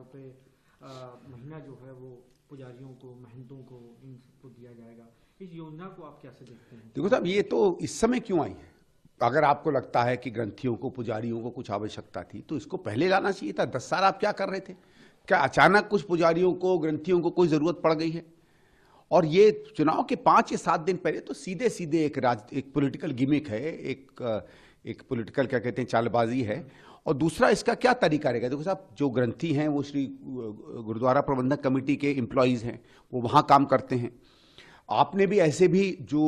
रुपये महीना जो है वो पुजारियों को, महंतों को, इन सबको दिया जाएगा। इस योजना को आप कैसे देखते हैं? देखो साहब, ये तो इस समय क्यों आई है? अगर आपको लगता है कि ग्रंथियों को, पुजारियों को कुछ आवश्यकता थी तो इसको पहले लाना चाहिए था। 10 साल आप क्या कर रहे थे? क्या अचानक कुछ पुजारियों को, ग्रंथियों को कोई जरूरत पड़ गई है? और ये चुनाव के 5 या 7 दिन पहले तो सीधे सीधे एक पॉलिटिकल गिमिक है, एक पॉलिटिकल क्या कहते हैं, चालबाजी है। और दूसरा, इसका क्या तरीका रहेगा? देखो साहब, जो ग्रंथी हैं वो श्री गुरुद्वारा प्रबंधक कमेटी के एम्प्लॉयज़ हैं, वो वहाँ काम करते हैं। आपने भी ऐसे भी जो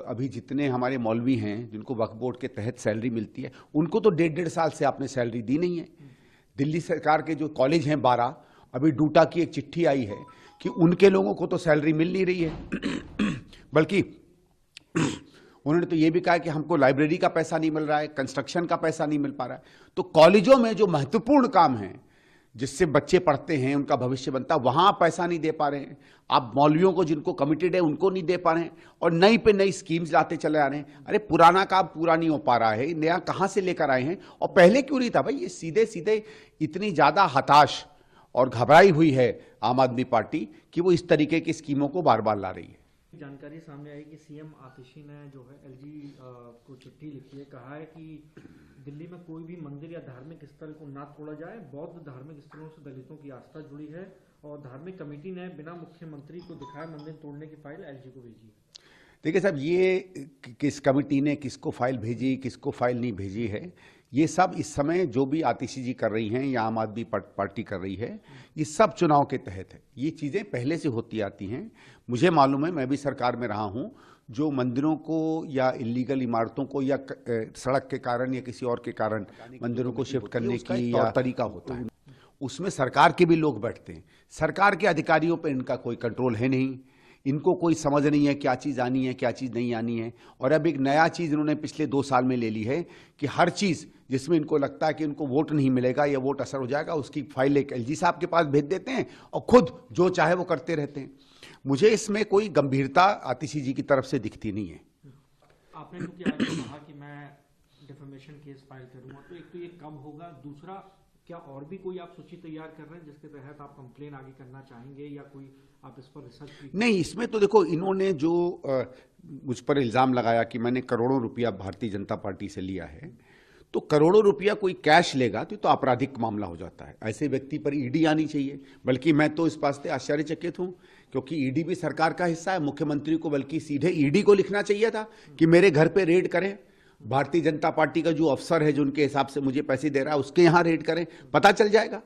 अभी जितने हमारे मौलवी हैं जिनको वक्फ बोर्ड के तहत सैलरी मिलती है, उनको तो 1.5 साल से आपने सैलरी दी नहीं है। दिल्ली सरकार के जो कॉलेज हैं 12, अभी डूटा की एक चिट्ठी आई है कि उनके लोगों को तो सैलरी मिल नहीं रही है। बल्कि उन्होंने तो ये भी कहा कि हमको लाइब्रेरी का पैसा नहीं मिल रहा है, कंस्ट्रक्शन का पैसा नहीं मिल पा रहा है। तो कॉलेजों में जो महत्वपूर्ण काम है, जिससे बच्चे पढ़ते हैं, उनका भविष्य बनता है, वहां पैसा नहीं दे पा रहे हैं। आप मौलवियों को जिनको कमिटेड है उनको नहीं दे पा रहे हैं, और नई पे नई स्कीम्स लाते चले आ रहे हैं। अरे पुराना काम पूरा नहीं हो पा रहा है, नया कहां से लेकर आए हैं? और पहले क्यों नहीं था भाई? ये सीधे सीधे इतनी ज्यादा हताश और घबराई हुई है आम आदमी पार्टी कि वो इस तरीके की स्कीमों को बार बार ला रही है। जानकारी सामने आई कि सीएम आतिशी ने जो है एलजी को चिट्ठी लिखी है, कहा है कि दिल्ली में कोई भी मंदिर या धार्मिक स्थल को ना तोड़ा जाए। बौद्ध धार्मिक स्थलों से दलितों की आस्था जुड़ी है और धार्मिक कमेटी ने बिना मुख्यमंत्री को दिखाए मंदिर तोड़ने की फाइल एलजी को भेजी है। देखिए साहब, ये किस कमेटी ने किसको फाइल भेजी, किसको फाइल नहीं भेजी है, ये सब इस समय जो भी आतिशी जी कर रही हैं या आम आदमी पार्टी कर रही है, ये सब चुनाव के तहत है। ये चीज़ें पहले से होती आती हैं। मुझे मालूम है, मैं भी सरकार में रहा हूं। जो मंदिरों को या इलीगल इमारतों को या सड़क के कारण या किसी और के कारण मंदिरों को शिफ्ट करने की या तरीका होता है, उसमें सरकार के भी लोग बैठते हैं। सरकार के अधिकारियों पर इनका कोई कंट्रोल है नहीं, इनको कोई समझ नहीं है क्या चीज़ आनी है, क्या चीज़ नहीं आनी है। और अब एक नया चीज़ इन्होंने पिछले 2 साल में ले ली है कि हर चीज़ जिसमें इनको लगता है कि इनको वोट नहीं मिलेगा या वोट असर हो जाएगा, उसकी फाइल एक एलजी साहब के पास भेज देते हैं और खुद जो चाहे वो करते रहते हैं। मुझे इसमें कोई गंभीरता आतिशी जी की तरफ से दिखती नहीं है। आपने क्योंकि आज कहा कि मैं डिफेमेशन केस फाइल करूंगा, तो एक तो ये कब होगा, दूसरा क्या और भी कोई आप सूची तैयार कर रहे हैं जिसके तहत आप कंप्लेन आगे करना चाहेंगे, या कोई आप इस पर रिसर्च? नहीं, इसमें तो देखो, इन्होंने जो मुझ पर इल्ज़ाम लगाया कि मैंने करोड़ों रुपया भारतीय जनता पार्टी से लिया है, तो करोड़ों रुपया कोई कैश लेगा तो आपराधिक मामला हो जाता है। ऐसे व्यक्ति पर ईडी आनी चाहिए। बल्कि मैं तो इस बात से आश्चर्यचकित हूं, क्योंकि ईडी भी सरकार का हिस्सा है। मुख्यमंत्री को बल्कि सीधे ईडी को लिखना चाहिए था कि मेरे घर पे रेड करें। भारतीय जनता पार्टी का जो अफसर है, जो उनके हिसाब से मुझे पैसे दे रहा है, उसके यहां रेड करें, पता चल जाएगा।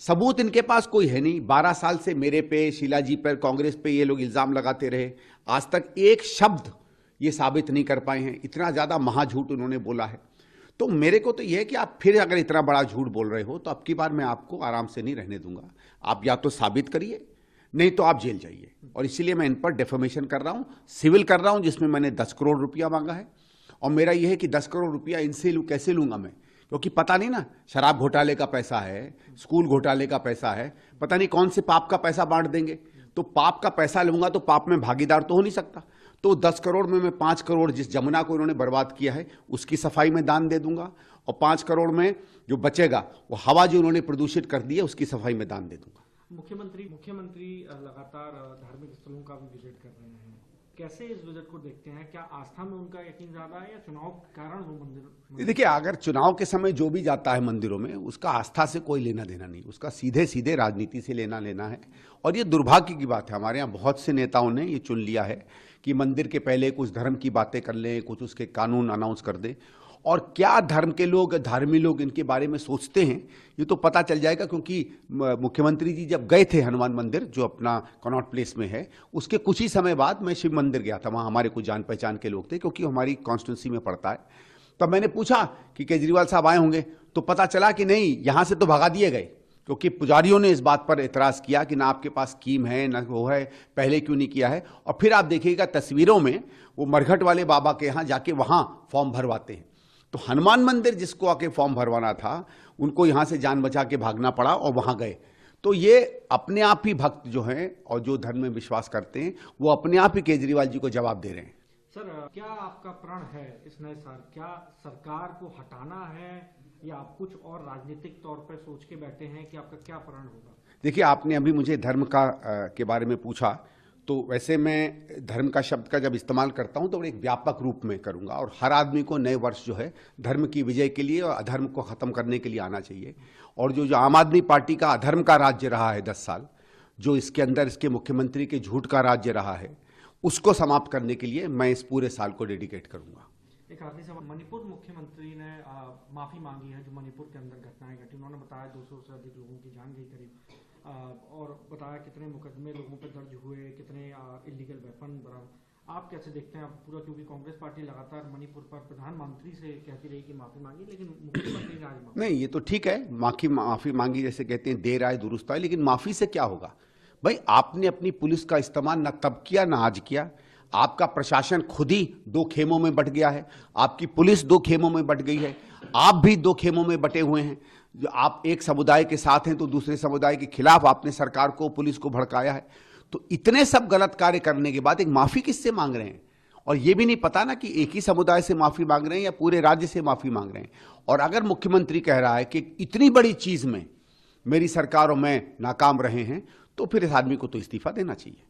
सबूत इनके पास कोई है नहीं। 12 साल से मेरे पे, शीला जी पर, कांग्रेस पे ये लोग इल्जाम लगाते रहे। आज तक एक शब्द ये साबित नहीं कर पाए हैं। इतना ज्यादा महाझूठ उन्होंने बोला है। तो मेरे को तो यह है कि आप फिर अगर इतना बड़ा झूठ बोल रहे हो तो अब की बार मैं आपको आराम से नहीं रहने दूंगा। आप या तो साबित करिए, नहीं तो आप जेल जाइए। और इसीलिए मैं इन पर डेफेमेशन कर रहा हूं, सिविल कर रहा हूं, जिसमें मैंने 10 करोड़ रुपया मांगा है। और मेरा यह है कि 10 करोड़ रुपया इनसे कैसे लूंगा मैं, क्योंकि पता नहीं ना, शराब घोटाले का पैसा है, स्कूल घोटाले का पैसा है, पता नहीं कौन से पाप का पैसा बांट देंगे। तो पाप का पैसा लूंगा तो पाप में भागीदार तो हो नहीं सकता। तो 10 करोड़ में मैं 5 करोड़ जिस जमुना को इन्होंने बर्बाद किया है उसकी सफाई में दान दे दूंगा, और 5 करोड़ में जो बचेगा वो हवा जो उन्होंने प्रदूषित कर दी है उसकी सफाई में दान दे दूंगा। मुख्यमंत्री लगातार धार्मिक स्थलों का भी विजिट कर रहे हैं, कैसे इस विजिट को देखते हैं? क्या आस्था में उनका यकीन ज्यादा है या चुनाव के कारण वो मंदिर? देखिए, अगर चुनाव के समय जो भी जाता है मंदिरों में, उसका आस्था से कोई लेना देना नहीं, उसका सीधे सीधे राजनीति से लेना लेना है। और ये दुर्भाग्य की बात है, हमारे यहाँ बहुत से नेताओं ने ये चुन लिया है कि मंदिर के पहले कुछ धर्म की बातें कर लें, कुछ उसके कानून अनाउंस कर दें। और क्या धर्म के लोग, धार्मिक लोग इनके बारे में सोचते हैं, ये तो पता चल जाएगा। क्योंकि मुख्यमंत्री जी जब गए थे हनुमान मंदिर, जो अपना कनॉट प्लेस में है, उसके कुछ ही समय बाद मैं शिव मंदिर गया था। वहाँ हमारे कुछ जान पहचान के लोग थे, क्योंकि हमारी कॉन्स्टिट्यूंसी में पड़ता है। तब मैंने पूछा कि केजरीवाल साहब आए होंगे, तो पता चला कि नहीं, यहाँ से तो भगा दिए गए, क्योंकि पुजारियों ने इस बात पर एतराज़ किया कि ना आपके पास स्कीम है, ना वो है, पहले क्यों नहीं किया है। और फिर आप देखिएगा तस्वीरों में वो मरघट वाले बाबा के यहाँ जाके वहाँ फॉर्म भरवाते हैं। तो हनुमान मंदिर जिसको आके फॉर्म भरवाना था, उनको यहाँ से जान बचा के भागना पड़ा और वहाँ गए। तो ये अपने आप ही भक्त जो हैं और जो धर्म में विश्वास करते हैं, वो अपने आप ही केजरीवाल जी को जवाब दे रहे हैं। सर, क्या आपका प्रण है इस नए साल? क्या सरकार को हटाना है या आप कुछ और राजनीतिक तौर पर सोच के बैठे हैं कि आपका क्या प्रण होगा? देखिए, आपने अभी मुझे धर्म का के बारे में पूछा, तो वैसे मैं धर्म का शब्द का जब इस्तेमाल करता हूं तो एक व्यापक रूप में करूंगा, और हर आदमी को नए वर्ष जो है धर्म की विजय के लिए और अधर्म को खत्म करने के लिए आना चाहिए। और जो आम आदमी पार्टी का अधर्म का राज्य रहा है 10 साल, जो इसके अंदर इसके मुख्यमंत्री के झूठ का राज्य रहा है, उसको समाप्त करने के लिए मैं इस पूरे साल को डेडिकेट करूंगा। एक आखिरी सवाल, मणिपुर मुख्यमंत्री ने माफी मांगी है जो मणिपुर के अंदर घटनाएं घटी। उन्होंने बताया 200 से अधिक लोगों की जान गई करीब, और बताया कितने मुकदमे लोगों पर दर्ज हुए, कितने इलीगल वेपन बरामद। आप कैसे देखते हैं पूरा, क्योंकि कांग्रेस पार्टी लगातार मणिपुर पर प्रधानमंत्री से कहती रही कि माफी मांगी, लेकिन मुख्यमंत्री ने आज माफी नहीं, ये तो ठीक है, माफी मांगी, जैसे कहते हैं देर आए दुरुस्त आए, लेकिन माफी से क्या होगा भाई? आपने अपनी पुलिस का इस्तेमाल ना तब किया ना आज किया। आपका प्रशासन खुद ही 2 खेमों में बट गया है, आपकी पुलिस 2 खेमों में बट गई है, आप भी 2 खेमों में बटे हुए हैं। जो आप एक समुदाय के साथ हैं तो दूसरे समुदाय के खिलाफ आपने सरकार को, पुलिस को भड़काया है। तो इतने सब गलत कार्य करने के बाद एक माफी किससे मांग रहे हैं? और ये भी नहीं पता ना कि एक ही समुदाय से माफी मांग रहे हैं या पूरे राज्य से माफी मांग रहे हैं। और अगर मुख्यमंत्री कह रहा है कि इतनी बड़ी चीज में मेरी सरकार और मैं नाकाम रहे हैं, तो फिर इस आदमी को तो इस्तीफा देना चाहिए।